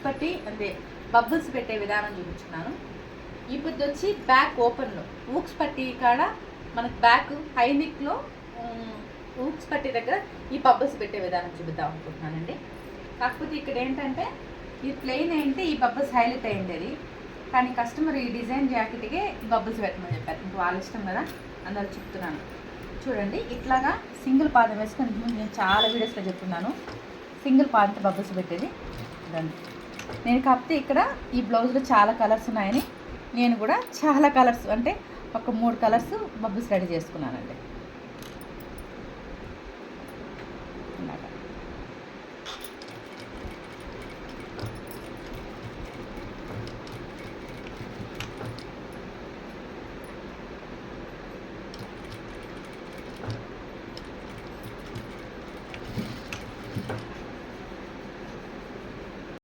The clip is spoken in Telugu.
పట్టి అంటే బబుల్స్ పెట్టే విధానం చూపించున్నాను. ఇప్పుడు వచ్చి బ్యాక్ ఓపెన్లో ఊక్స్ పట్టి కాడ మనకు బ్యాక్ హై నెక్లో ఊక్స్ పట్టి దగ్గర ఈ బబుల్స్ పెట్టే విధానం చూపిద్దాం అనుకుంటున్నానండి. కాకపోతే ఇక్కడ ఏంటంటే ఇది ప్లెయిన్ ఏంటి ఈ బబుల్స్ హైలైట్ అయ్యింది, కానీ కస్టమర్ ఈ డిజైన్ జాకెట్కి బబుల్స్ పెట్టమని చెప్పారు. ఇంక వాళ్ళ ఇష్టం కదా, అందరూ చెప్తున్నాను. చూడండి ఇట్లాగా సింగిల్ పాదం వేసుకొని నేను చాలా వీడియోస్లో చెప్తున్నాను సింగిల్ పాదంతో బబుల్స్ పెట్టేది. నేను కాకపోతే ఇక్కడ ఈ బ్లౌజ్లో చాలా కలర్స్ ఉన్నాయని నేను కూడా చాలా కలర్స్ అంటే ఒక 3 కలర్స్ బబుల్స్ రెడీ చేసుకున్నానండి.